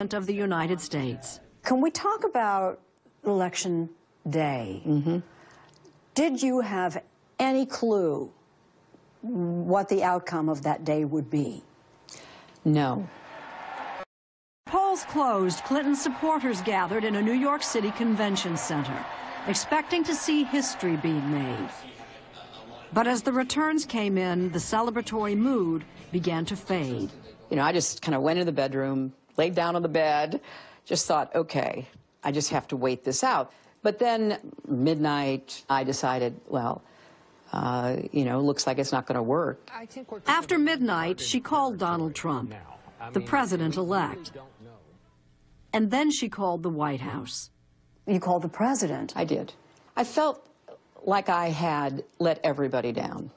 of the United States. Can we talk about Election Day? Did you have any clue what the outcome of that day would be? No. Polls closed, Clinton supporters gathered in a New York City convention center, expecting to see history being made. But as the returns came in, the celebratory mood began to fade. You know, I just kind of went into the bedroom, laid down on the bed, just thought, okay, I just have to wait this out. But then midnight, I decided, well, you know, looks like it's not going to work. After midnight, she called Donald Trump, the president-elect. And then she called the White House. You called the president? I did. I felt like I had let everybody down.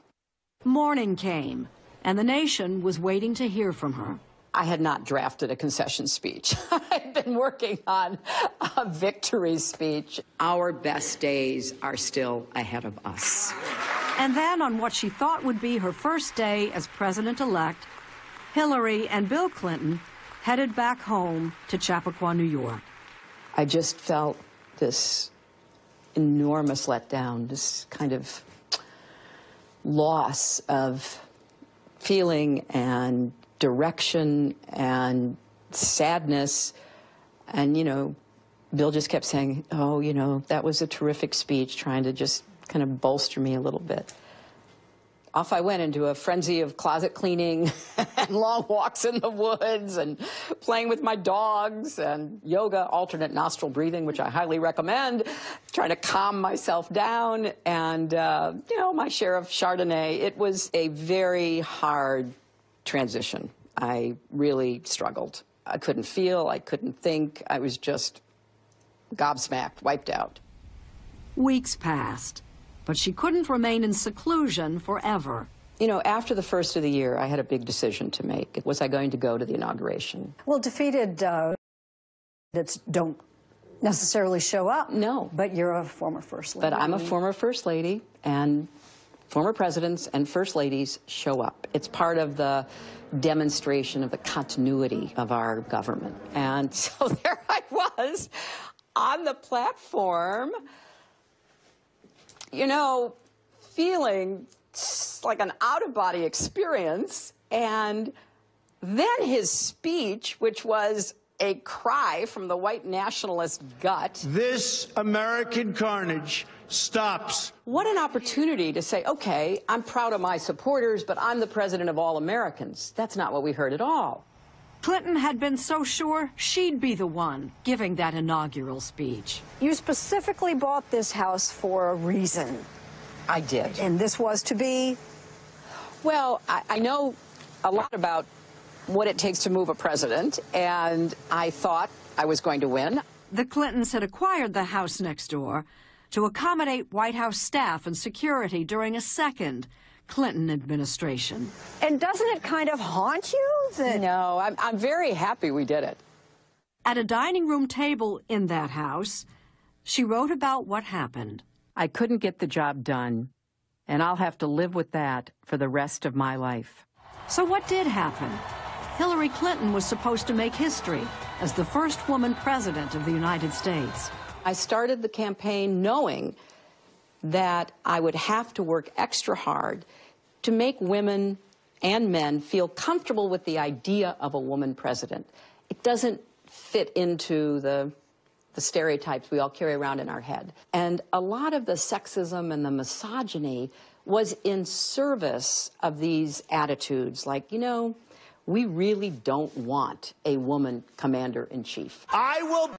Morning came, and the nation was waiting to hear from her. I had not drafted a concession speech. I'd been working on a victory speech. Our best days are still ahead of us. And then on what she thought would be her first day as president-elect, Hillary and Bill Clinton headed back home to Chappaqua, New York. I just felt this enormous letdown, this kind of loss of feeling and direction and sadness. And, you know, Bill just kept saying, oh, you know, that was a terrific speech, trying to just kind of bolster me a little bit. Off I went into a frenzy of closet cleaning and long walks in the woods and playing with my dogs and yoga, alternate nostril breathing, which I highly recommend, trying to calm myself down, and, you know, my share of Chardonnay. It was a very hard transition. I really struggled. I couldn't feel, I couldn't think. I was just gobsmacked, wiped out. Weeks passed, but she couldn't remain in seclusion forever. You know, after the first of the year, I had a big decision to make. Was I going to go to the inauguration? Well, defeated that don't necessarily show up. No. But you're a former first lady. But I'm a former first lady, and former presidents and first ladies show up. It's part of the demonstration of the continuity of our government. And so there I was on the platform, you know, feeling like an out-of-body experience. And then his speech, which was a cry from the white nationalist gut. This American carnage stops. What an opportunity to say, okay, I'm proud of my supporters, but I'm the president of all Americans. That's not what we heard at all. Clinton had been so sure she'd be the one giving that inaugural speech. You specifically bought this house for a reason. I did. And this was to be? Well, I know a lot about what it takes to move a president, and I thought I was going to win. The Clintons had acquired the house next door to accommodate White House staff and security during a second Clinton administration. And doesn't it kind of haunt you that... No, I'm very happy we did it. At a dining room table in that house, she wrote about what happened. I couldn't get the job done, and I'll have to live with that for the rest of my life. So what did happen? Hillary Clinton was supposed to make history as the first woman president of the United States. I started the campaign knowing that I would have to work extra hard to make women and men feel comfortable with the idea of a woman president. It doesn't fit into the stereotypes we all carry around in our head. And a lot of the sexism and the misogyny was in service of these attitudes like, you know, we really don't want a woman commander-in-chief. I will